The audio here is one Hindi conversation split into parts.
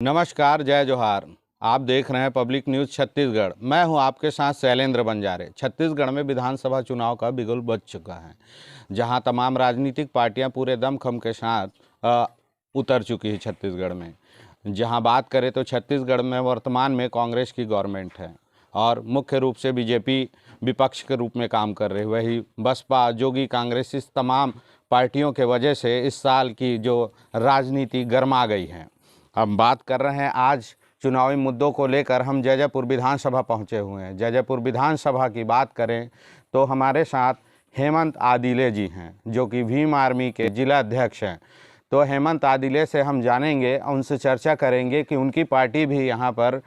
नमस्कार, जय जोहार। आप देख रहे हैं पब्लिक न्यूज़ छत्तीसगढ़। मैं हूं आपके साथ शैलेंद्र बंजारे। छत्तीसगढ़ में विधानसभा चुनाव का बिगुल बज चुका है, जहां तमाम राजनीतिक पार्टियां पूरे दमखम के साथ उतर चुकी है छत्तीसगढ़ में। जहां बात करें तो छत्तीसगढ़ में वर्तमान में कांग्रेस की गवर्नमेंट है और मुख्य रूप से बीजेपी विपक्ष के रूप में काम कर रही है। वही बसपा, जोगी, कांग्रेस, इस तमाम पार्टियों के वजह से इस साल की जो राजनीति गर्मा गई है। हम बात कर रहे हैं आज चुनावी मुद्दों को लेकर। हम जैजैपुर विधानसभा पहुंचे हुए हैं। जैजैपुर विधानसभा की बात करें तो हमारे साथ हेमंत आदिले जी हैं, जो कि भीम आर्मी के जिला अध्यक्ष हैं। तो हेमंत आदिले से हम जानेंगे, उनसे चर्चा करेंगे कि उनकी पार्टी भी यहाँ पर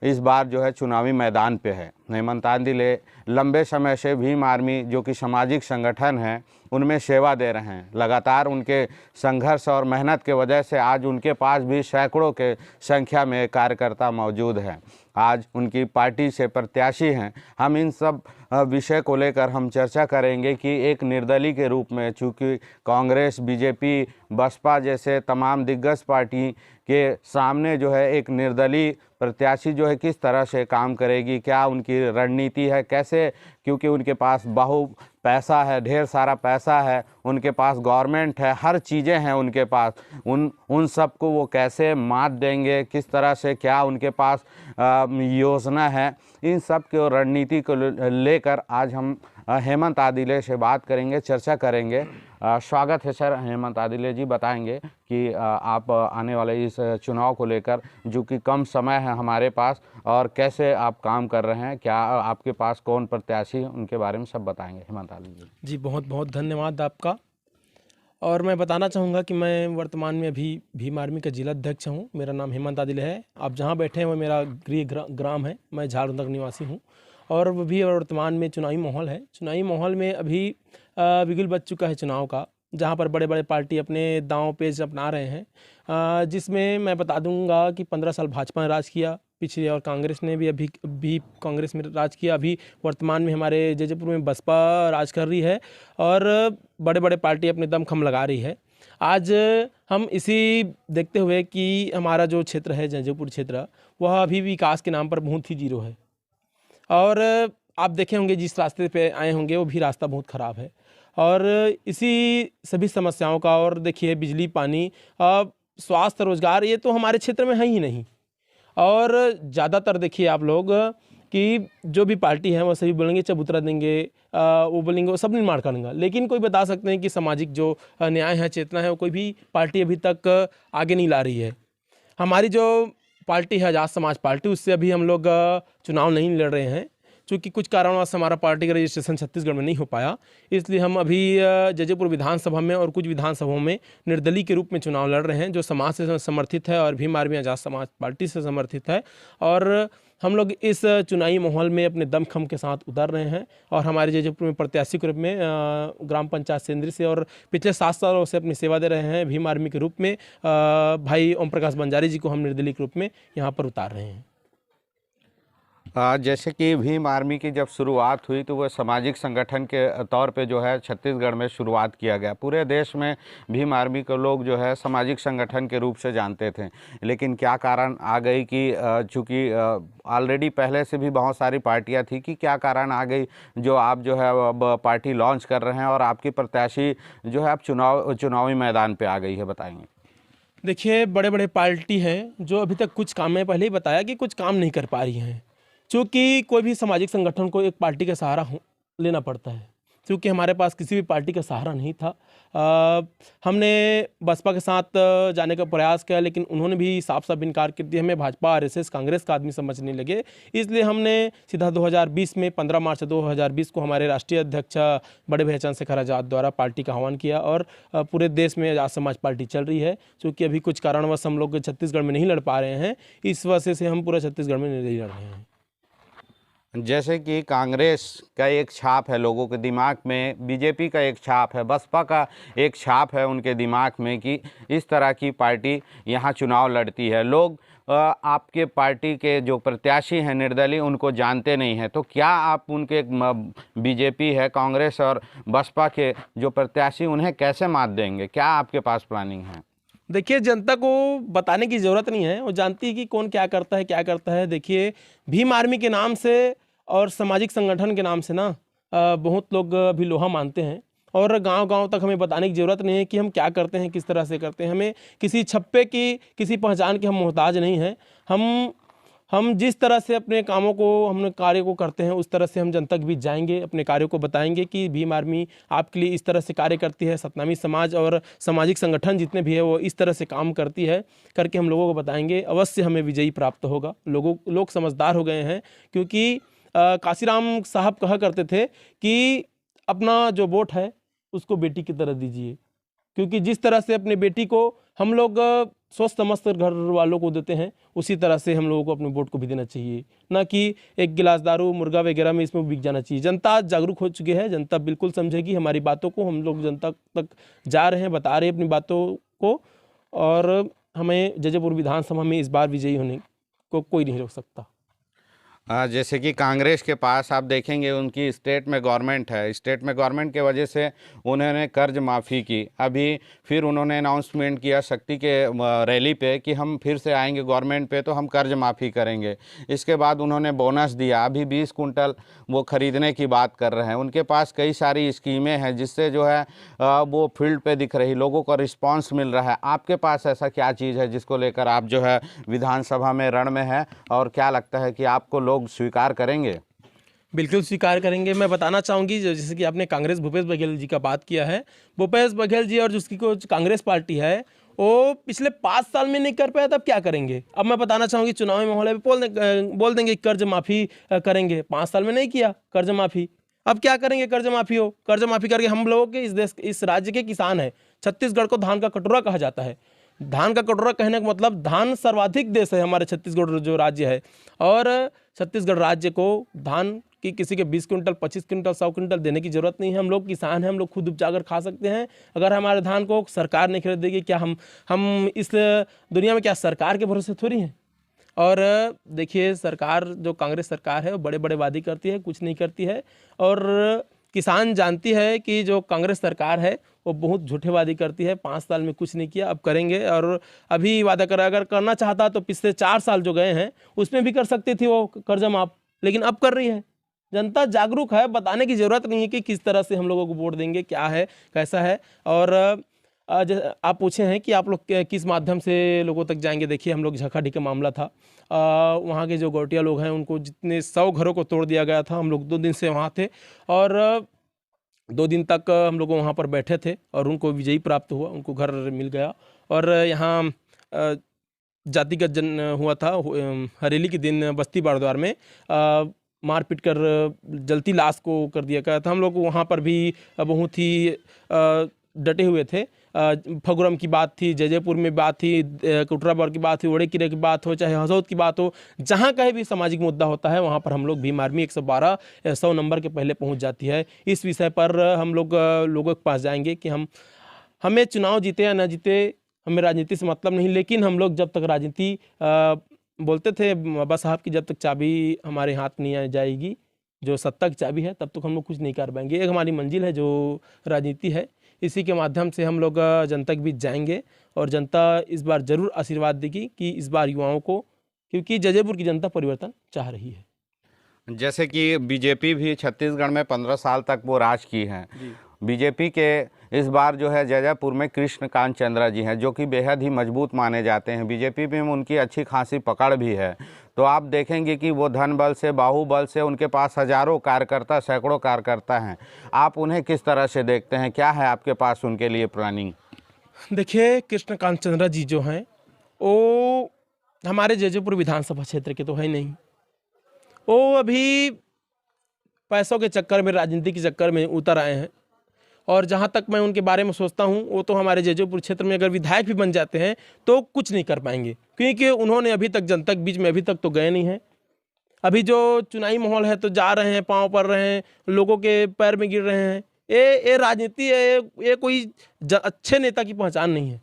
इस बार जो है चुनावी मैदान पे है। हेमंत आदिले लंबे समय से भीम आर्मी, जो कि सामाजिक संगठन है, उनमें सेवा दे रहे हैं। लगातार उनके संघर्ष और मेहनत के वजह से आज उनके पास भी सैकड़ों के संख्या में कार्यकर्ता मौजूद हैं। आज उनकी पार्टी से प्रत्याशी हैं। हम इन सब विषय को लेकर हम चर्चा करेंगे कि एक निर्दलीय के रूप में, चूँकि कांग्रेस, बीजेपी, बसपा जैसे तमाम दिग्गज पार्टी के सामने जो है एक निर्दलीय प्रत्याशी जो है किस तरह से काम करेगी, क्या उनकी रणनीति है, कैसे, क्योंकि उनके पास पैसा है, ढेर सारा पैसा है, उनके पास गवर्नमेंट है, हर चीज़ें हैं उनके पास। उन सब को वो कैसे मात देंगे, किस तरह से, क्या उनके पास योजना है, इन सब के रणनीति को लेकर आज हम हेमंत आदिले से बात करेंगे, चर्चा करेंगे। स्वागत है सर। हेमंत आदिले जी, बताएंगे कि आप आने वाले इस चुनाव को लेकर, जो कि कम समय है हमारे पास, और कैसे आप काम कर रहे हैं, क्या आपके पास कौन प्रत्याशी है, उनके बारे में सब बताएंगे। हेमंत आदिले जी, बहुत बहुत धन्यवाद आपका। और मैं बताना चाहूँगा कि मैं वर्तमान में अभी भीम आर्मी का जिला अध्यक्ष हूँ। मेरा नाम हेमंत आदिले है। आप जहाँ बैठे हैं वो मेरा गृह ग्राम है। मैं झारखंड निवासी हूँ और वो भी वर्तमान में चुनावी माहौल है। चुनावी माहौल में अभी बिगुल बज चुका है चुनाव का, जहाँ पर बड़े बड़े पार्टी अपने दांव पेच अपना रहे हैं, जिसमें मैं बता दूंगा कि 15 साल भाजपा ने राज किया पिछले, और कांग्रेस ने भी अभी कांग्रेस में राज किया। अभी वर्तमान में हमारे जैजैपुर में बसपा राज कर रही है और बड़े बड़े पार्टी अपने दमखम लगा रही है। आज हम इसी देखते हुए कि हमारा जो क्षेत्र है जैजैपुर क्षेत्र, वह अभी विकास के नाम पर बहुत ही जीरो है। और आप देखे होंगे जिस रास्ते पे आए होंगे वो भी रास्ता बहुत ख़राब है। और इसी सभी समस्याओं का, और देखिए बिजली, पानी, स्वास्थ्य, रोजगार, ये तो हमारे क्षेत्र में है ही नहीं। और ज़्यादातर देखिए आप लोग कि जो भी पार्टी है वो सभी बोलेंगे चबूतरा देंगे, वो बोलेंगे वो सब निर्माण करेंगे, लेकिन कोई बता सकते हैं कि सामाजिक जो न्याय है, चेतना है, वो कोई भी पार्टी अभी तक आगे नहीं ला रही है। हमारी जो पार्टी है आज़ाद समाज पार्टी, उससे अभी हम लोग चुनाव नहीं लड़ रहे हैं, क्योंकि कुछ कारणवश हमारा पार्टी का रजिस्ट्रेशन छत्तीसगढ़ में नहीं हो पाया। इसलिए हम अभी जैजैपुर विधानसभा में और कुछ विधानसभाओं में निर्दलीय के रूप में चुनाव लड़ रहे हैं, जो समाज से समर्थित है और भीम आर्मी आज़ाद समाज पार्टी से समर्थित है। और हम लोग इस चुनावी माहौल में अपने दमखम के साथ उतर रहे हैं। और हमारे जैजैपुर में प्रत्याशी के रूप में ग्राम पंचायत सेंद्री से और पिछले 7 सालों से अपनी सेवा दे रहे हैं भीम आर्मी के रूप में भाई ओम प्रकाश बंजारे जी को हम निर्दलीय के रूप में यहाँ पर उतार रहे हैं। जैसे कि भीम आर्मी की जब शुरुआत हुई तो वह सामाजिक संगठन के तौर पे जो है छत्तीसगढ़ में शुरुआत किया गया। पूरे देश में भीम आर्मी को लोग जो है सामाजिक संगठन के रूप से जानते थे, लेकिन क्या कारण आ गई कि चूँकि ऑलरेडी पहले से भी बहुत सारी पार्टियां थी, कि क्या कारण आ गई जो आप जो है अब पार्टी लॉन्च कर रहे हैं और आपकी प्रत्याशी जो है आप चुनावी मैदान पर आ गई है, बताएँगे। देखिए, बड़े बड़े पार्टी हैं जो अभी तक कुछ काम, मैं पहले ही बताया कि कुछ काम नहीं कर पा रही हैं, क्योंकि कोई भी सामाजिक संगठन को एक पार्टी का सहारा लेना पड़ता है, क्योंकि हमारे पास किसी भी पार्टी का सहारा नहीं था। हमने बसपा के साथ जाने का प्रयास किया, लेकिन उन्होंने भी साफ साफ इनकार कर दिया। हमें भाजपा, आरएसएस, कांग्रेस का आदमी समझने लगे। इसलिए हमने सीधा 2020 में 15 मार्च 2020 को हमारे राष्ट्रीय अध्यक्ष बड़े भैया चंद्रशेखर आज़ाद द्वारा पार्टी का आह्वान किया। और पूरे देश में आज़ाद समाज पार्टी चल रही है। क्योंकि अभी कुछ कारणवश हम लोग छत्तीसगढ़ में नहीं लड़ पा रहे हैं, इस वजह से हम पूरा छत्तीसगढ़ में नहीं लड़ रहे हैं। जैसे कि कांग्रेस का एक छाप है लोगों के दिमाग में, बीजेपी का एक छाप है, बसपा का एक छाप है उनके दिमाग में, कि इस तरह की पार्टी यहाँ चुनाव लड़ती है। लोग आपके पार्टी के जो प्रत्याशी हैं निर्दलीय, उनको जानते नहीं हैं। तो क्या आप उनके बीजेपी है, कांग्रेस और बसपा के जो प्रत्याशी, उन्हें कैसे मात देंगे? क्या आपके पास प्लानिंग है? देखिए, जनता को बताने की ज़रूरत नहीं है, वो जानती है कि कौन क्या करता है, क्या करता है। देखिए, भीम आर्मी के नाम से और सामाजिक संगठन के नाम से ना बहुत लोग अभी लोहा मानते हैं, और गांव-गांव तक हमें बताने की ज़रूरत नहीं है कि हम क्या करते हैं, किस तरह से करते हैं। हमें किसी छप्पे की, किसी पहचान के हम मोहताज नहीं हैं। हम जिस तरह से अपने कामों को, हमने कार्य को करते हैं, उस तरह से हम जनता के बीच जाएंगे, अपने कार्यों को बताएंगे कि भीम आर्मी आपके लिए इस तरह से कार्य करती है। सतनामी समाज और सामाजिक संगठन जितने भी है वो इस तरह से काम करती है, करके हम लोगों को बताएंगे। अवश्य हमें विजयी प्राप्त होगा। लोग समझदार हो गए हैं, क्योंकि काशीराम साहब कहा करते थे कि अपना जो वोट है उसको बेटी की तरह दीजिए, क्योंकि जिस तरह से अपनी बेटी को हम लोग सोच समझ कर घर वालों को देते हैं, उसी तरह से हम लोगों को अपने वोट को भी देना चाहिए, ना कि एक गिलास दारू, मुर्गा वगैरह में इसमें बिक जाना चाहिए। जनता जागरूक हो चुकी है, जनता बिल्कुल समझेगी हमारी बातों को। हम लोग जनता तक जा रहे हैं, बता रहे हैं अपनी बातों को, और हमें जैजैपुर विधानसभा में इस बार विजयी होने को कोई नहीं रोक सकता। जैसे कि कांग्रेस के पास आप देखेंगे उनकी स्टेट में गवर्नमेंट है, स्टेट में गवर्नमेंट के वजह से उन्होंने कर्ज माफ़ी की। अभी फिर उन्होंने अनाउंसमेंट किया शक्ति के रैली पे कि हम फिर से आएंगे गवर्नमेंट पे तो हम कर्ज माफ़ी करेंगे। इसके बाद उन्होंने बोनस दिया, अभी 20 कुंटल वो ख़रीदने की बात कर रहे हैं। उनके पास कई सारी स्कीमें हैं जिससे जो है वो फील्ड पे दिख रही, लोगों को रिस्पॉन्स मिल रहा है। आपके पास ऐसा क्या चीज़ है जिसको लेकर आप जो है विधानसभा में रण में है, और क्या लगता है कि आपको लोग स्वीकार करेंगे? बिल्कुल स्वीकार करेंगे। मैं बताना चाहूँगी, जैसे कि आपने कांग्रेस भूपेश बघेल जी का बात किया है, भूपेश बघेल जी और जिसकी को कांग्रेस पार्टी है, वो पिछले 5 साल में नहीं कर पाया, तब क्या करेंगे? अब मैं बताना चाहूँगी, चुनावी माहौल में बोल देंगे कर्ज माफ़ी करेंगे। 5 साल में नहीं किया कर्ज माफ़ी, अब क्या करेंगे? कर्ज माफ़ी हो, कर्ज माफ़ी करके हम लोगों के इस राज्य के किसान हैं। छत्तीसगढ़ को धान का कटोरा कहा जाता है। धान का कटोरा कहने का मतलब, धान सर्वाधिक देश है हमारे छत्तीसगढ़ जो राज्य है, और छत्तीसगढ़ राज्य को धान की किसी के 20 क्विंटल, 25 क्विंटल, 100 क्विंटल देने की जरूरत नहीं है। हम लोग किसान हैं, हम लोग खुद उपजाकर खा सकते हैं। अगर हमारे धान को सरकार नहीं खरीदेगी, क्या हम इस दुनिया में क्या सरकार के भरोसे थोड़ी हैं? और देखिए, सरकार जो कांग्रेस सरकार है वो बड़े बड़े वादे करती है, कुछ नहीं करती है। और किसान जानती है कि जो कांग्रेस सरकार है वो बहुत झूठे वादे करती है। 5 साल में कुछ नहीं किया, अब करेंगे। और अभी वादा कर, अगर करना चाहता तो पिछले 4 साल जो गए हैं उसमें भी कर सकती थी वो कर्जा माफ, लेकिन अब कर रही है। जनता जागरूक है, बताने की ज़रूरत नहीं है कि किस तरह से हम लोगों को वोट देंगे, क्या है, कैसा है। और आप पूछे हैं कि आप लोग किस माध्यम से लोगों तक जाएंगे। देखिए, हम लोग झकाडी का मामला था, वहाँ के जो गौटिया लोग हैं उनको जितने 100 घरों को तोड़ दिया गया था। हम लोग 2 दिन से वहाँ थे, और 2 दिन तक हम लोग वहाँ पर बैठे थे, और उनको विजयी प्राप्त हुआ, उनको घर मिल गया। और यहाँ जातिगत जन हुआ था, हरेली के दिन बस्ती बारद्वार में मारपीट कर जलती लाश को कर दिया गया था। हम लोग वहाँ पर भी बहुत ही डटे हुए थे। फगुरम की बात थी, जैजैपुर में बात थी, कुटराबर की बात थी, ओड़े किरे की बात हो, चाहे हसौद की बात हो, जहाँ कहीं भी सामाजिक मुद्दा होता है वहाँ पर हम लोग भीम आर्मी 112 100 नंबर के पहले पहुँच जाती है। इस विषय पर हम लोग लोगों के पास जाएंगे कि हमें चुनाव जीते या न जीते, हमें राजनीति से मतलब नहीं, लेकिन हम लोग जब तक राजनीति बोलते थे बाबा साहब की, जब तक चाबी हमारे हाथ नहीं आ जाएगी, जो सत्ता की चाबी है, तब तक हम लोग कुछ नहीं कर पाएंगे। एक हमारी मंजिल है जो राजनीति है, इसी के माध्यम से हम लोग जनता के बीच जाएंगे, और जनता इस बार जरूर आशीर्वाद देगी कि इस बार युवाओं को, क्योंकि जैजैपुर की जनता परिवर्तन चाह रही है। जैसे कि बीजेपी भी छत्तीसगढ़ में 15 साल तक वो राज की हैं। बीजेपी के इस बार जो है जैजैपुर में कृष्णकांत चंद्रा जी हैं, जो कि बेहद ही मजबूत माने जाते हैं। बीजेपी में उनकी अच्छी खासी पकड़ भी है। तो आप देखेंगे कि वो धन बल से, बाहुबल से, उनके पास हजारों कार्यकर्ता, सैकड़ों कार्यकर्ता हैं। आप उन्हें किस तरह से देखते हैं? क्या है आपके पास उनके लिए प्लानिंग? देखिए, कृष्णकांत चंद्रा जी जो हैं वो हमारे जैजैपुर विधानसभा क्षेत्र के तो है नहीं। वो अभी पैसों के चक्कर में, राजनीति के चक्कर में उतर आए हैं। और जहाँ तक मैं उनके बारे में सोचता हूँ, वो तो हमारे जैजैपुर क्षेत्र में अगर विधायक भी बन जाते हैं तो कुछ नहीं कर पाएंगे, क्योंकि उन्होंने अभी तक जनता के बीच में अभी तक तो गए नहीं हैं। अभी जो चुनावी माहौल है तो जा रहे हैं, पाँव पड़ रहे हैं, लोगों के पैर में गिर रहे हैं। ये राजनीति है, ये कोई अच्छे नेता की पहचान नहीं है।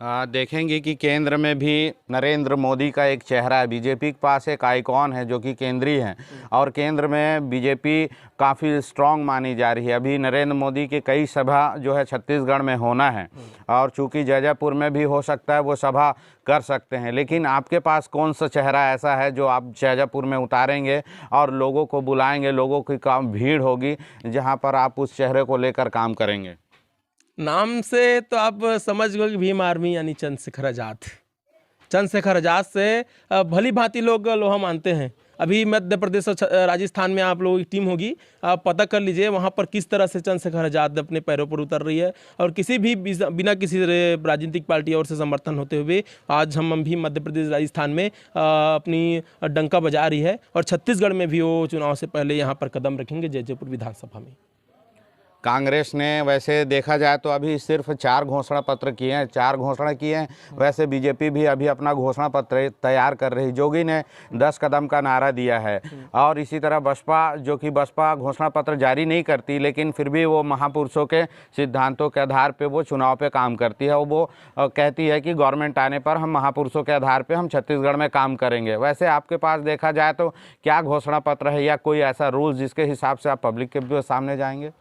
देखेंगे कि केंद्र में भी नरेंद्र मोदी का एक चेहरा है, बीजेपी के पास एक आइकॉन है जो कि केंद्रीय है और केंद्र में बीजेपी काफ़ी स्ट्रांग मानी जा रही है। अभी नरेंद्र मोदी की कई सभा जो है छत्तीसगढ़ में होना है और चूंकि जैजैपुर में भी हो सकता है वो सभा कर सकते हैं, लेकिन आपके पास कौन सा चेहरा ऐसा है जो आप जैजैपुर में उतारेंगे और लोगों को बुलाएंगे, लोगों की काम भीड़ होगी जहां पर आप उस चेहरे को लेकर काम करेंगे? नाम से तो आप समझ गए कि भीम आर्मी यानी चंद्रशेखर आज़ाद। चंद्रशेखर आज़ाद से भली भांति लोग लोहा मानते हैं। अभी मध्य प्रदेश और राजस्थान में आप लोगों की टीम होगी, आप पता कर लीजिए वहाँ पर किस तरह से चंद्रशेखर आज़ाद अपने पैरों पर उतर रही है और किसी भी बिना किसी राजनीतिक पार्टी और से समर्थन होते हुए आज हम भी मध्य प्रदेश राजस्थान में अपनी डंका बजा रही है और छत्तीसगढ़ में भी वो चुनाव से पहले यहाँ पर कदम रखेंगे जैजैपुर विधानसभा में। कांग्रेस ने वैसे देखा जाए तो अभी सिर्फ 4 घोषणा पत्र किए हैं, 4 घोषणा किए हैं। वैसे बीजेपी भी अभी अपना घोषणा पत्र तैयार कर रही। जोगी ने 10 कदम का नारा दिया है और इसी तरह बसपा, जो कि बसपा घोषणा पत्र जारी नहीं करती लेकिन फिर भी वो महापुरुषों के सिद्धांतों के आधार पे वो चुनाव पे काम करती है और वो कहती है कि गवर्नमेंट आने पर हम महापुरुषों के आधार पे हम छत्तीसगढ़ में काम करेंगे। वैसे आपके पास देखा जाए तो क्या घोषणा पत्र है या कोई ऐसा रूल जिसके हिसाब से आप पब्लिक के सामने जाएंगे?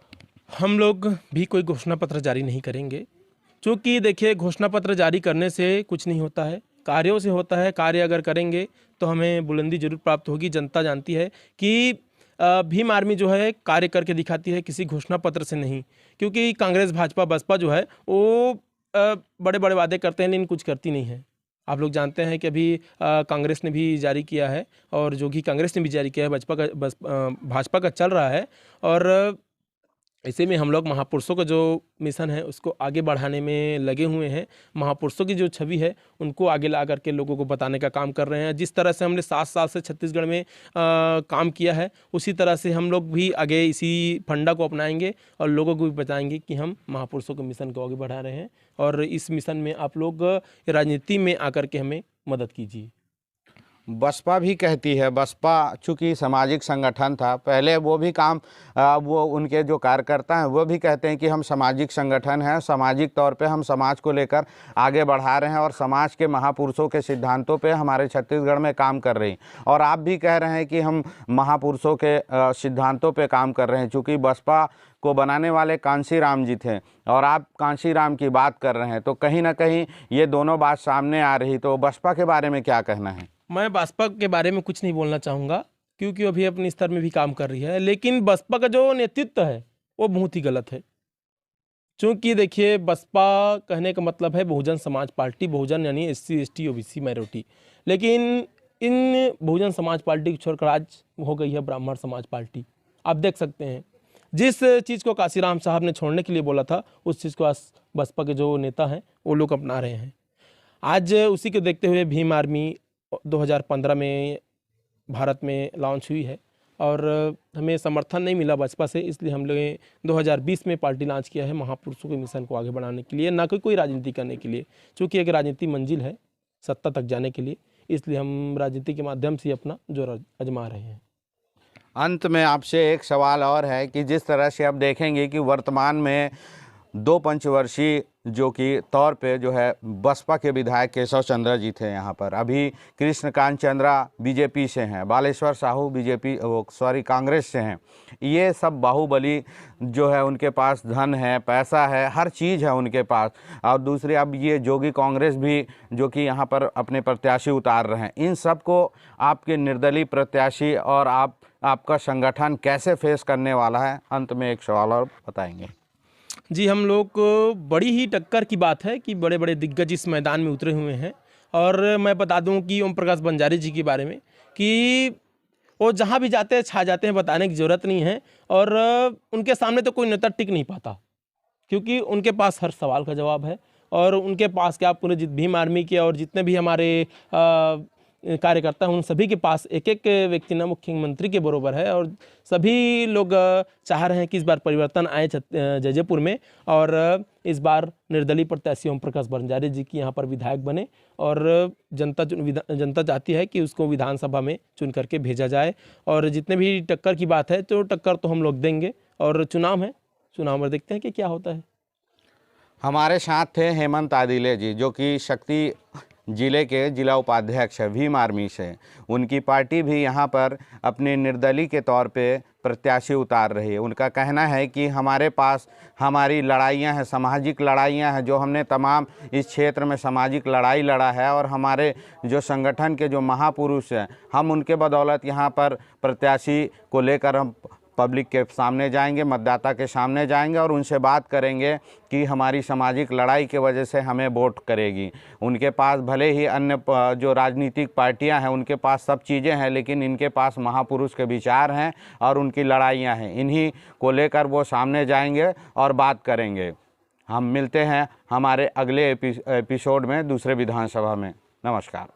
हम लोग भी कोई घोषणा पत्र जारी नहीं करेंगे, क्योंकि देखिए घोषणा पत्र जारी करने से कुछ नहीं होता है, कार्यों से होता है। कार्य अगर करेंगे तो हमें बुलंदी जरूर प्राप्त होगी। जनता जानती है कि भीम आर्मी जो है कार्य करके दिखाती है, किसी घोषणा पत्र से नहीं। क्योंकि कांग्रेस भाजपा बसपा जो है वो बड़े बड़े वादे करते हैं लेकिन कुछ करती नहीं है। आप लोग जानते हैं कि अभी कांग्रेस ने भी जारी किया है और जो कि कांग्रेस ने भी जारी किया है, भाजपा का चल रहा है। और ऐसे में हम लोग महापुरुषों का जो मिशन है उसको आगे बढ़ाने में लगे हुए हैं। महापुरुषों की जो छवि है उनको आगे ला करके लोगों को बताने का काम कर रहे हैं। जिस तरह से हमने 7 साल से छत्तीसगढ़ में काम किया है उसी तरह से हम लोग भी आगे इसी फंडा को अपनाएंगे और लोगों को भी बताएंगे कि हम महापुरुषों के मिशन को आगे बढ़ा रहे हैं और इस मिशन में आप लोग राजनीति में आकर के हमें मदद कीजिए। बसपा भी कहती है, बसपा चूँकि सामाजिक संगठन था पहले, वो भी काम वो उनके जो कार्यकर्ता हैं वो भी कहते हैं कि हम सामाजिक संगठन हैं, सामाजिक तौर पे हम समाज को लेकर आगे बढ़ा रहे हैं और समाज के महापुरुषों के सिद्धांतों पे हमारे छत्तीसगढ़ में काम कर रही। और आप भी कह रहे हैं कि हम महापुरुषों के सिद्धांतों पे काम कर रहे हैं। चूँकि बसपा को बनाने वाले कांशीराम जी थे और आप कांशीराम की बात कर रहे हैं, तो कहीं ना कहीं ये दोनों बात सामने आ रही। तो बसपा के बारे में क्या कहना है? मैं बसपा के बारे में कुछ नहीं बोलना चाहूँगा क्योंकि अभी अपने स्तर में भी काम कर रही है, लेकिन बसपा का जो नेतृत्व है वो बहुत ही गलत है। क्योंकि देखिए बसपा कहने का मतलब है बहुजन समाज पार्टी, बहुजन यानी SC ST OBC माइनॉरिटी, लेकिन इन बहुजन समाज पार्टी को छोड़कर आज हो गई है ब्राह्मण समाज पार्टी। आप देख सकते हैं जिस चीज़ को कांशीराम साहब ने छोड़ने के लिए बोला था उस चीज़ को आज बसपा के जो नेता हैं वो लोग अपना रहे हैं। आज उसी को देखते हुए भीम आर्मी 2015 में भारत में लॉन्च हुई है और हमें समर्थन नहीं मिला बसपा से, इसलिए हम लोगों ने 2020 में पार्टी लॉन्च किया है महापुरुषों के मिशन को आगे बढ़ाने के लिए, ना कि कोई राजनीति करने के लिए। क्योंकि एक राजनीति मंजिल है सत्ता तक जाने के लिए, इसलिए हम राजनीति के माध्यम से अपना जोर आजमा रहे हैं। अंत में आपसे एक सवाल और है कि जिस तरह से आप देखेंगे कि वर्तमान में 2 पंचवर्षीय जो कि तौर पे जो है बसपा के विधायक केशव चंद्र जी थे यहाँ पर, अभी कृष्णकांत चंद्रा बीजेपी से हैं, बालेश्वर साहू कांग्रेस से हैं। ये सब बाहुबली जो है उनके पास धन है, पैसा है, हर चीज़ है उनके पास। और दूसरी अब ये जोगी कांग्रेस भी जो कि यहाँ पर अपने प्रत्याशी उतार रहे हैं। इन सब को आपके निर्दलीय प्रत्याशी और आपका संगठन कैसे फेस करने वाला है? अंत में एक सवाल और बताएंगे। जी, हम लोग को बड़ी ही टक्कर की बात है कि बड़े बड़े दिग्गज इस मैदान में उतरे हुए हैं। और मैं बता दूं कि ओम प्रकाश बंजारे जी के बारे में कि वो जहां भी जाते हैं छा जाते हैं, बताने की ज़रूरत नहीं है। और उनके सामने तो कोई नेता टिक नहीं पाता क्योंकि उनके पास हर सवाल का जवाब है। और उनके पास क्या पूरे भीम आर्मी के और जितने भी हमारे कार्यकर्ता हैं उन सभी के पास एक एक व्यक्ति न मुख्यमंत्री के बरोबर है। और सभी लोग चाह रहे हैं कि इस बार परिवर्तन आए जैजैपुर में और इस बार निर्दलीय प्रत्याशी ओम प्रकाश बंजारे जी की यहाँ पर विधायक बने और जनता चाहती है कि उसको विधानसभा में चुन करके भेजा जाए। और जितने भी टक्कर की बात है तो टक्कर तो हम लोग देंगे और चुनाव है, चुनाव में देखते हैं कि क्या होता है। हमारे साथ थे हेमंत आदिले जी, जो कि शक्ति जिले के जिला उपाध्यक्ष है भीम आर्मी से। उनकी पार्टी भी यहाँ पर अपने निर्दलीय के तौर पे प्रत्याशी उतार रही है। उनका कहना है कि हमारे पास हमारी लड़ाइयाँ हैं, सामाजिक लड़ाइयाँ हैं, जो हमने तमाम इस क्षेत्र में सामाजिक लड़ाई लड़ा है, और हमारे जो संगठन के जो महापुरुष हैं, हम उनके बदौलत यहाँ पर प्रत्याशी को लेकर हम पब्लिक के सामने जाएंगे, मतदाता के सामने जाएंगे और उनसे बात करेंगे कि हमारी सामाजिक लड़ाई के वजह से हमें वोट करेगी। उनके पास भले ही अन्य जो राजनीतिक पार्टियां हैं उनके पास सब चीज़ें हैं, लेकिन इनके पास महापुरुष के विचार हैं और उनकी लड़ाइयां हैं। इन्हीं को लेकर वो सामने जाएंगे और बात करेंगे। हम मिलते हैं हमारे अगले एपिसोड में दूसरे विधानसभा में। नमस्कार।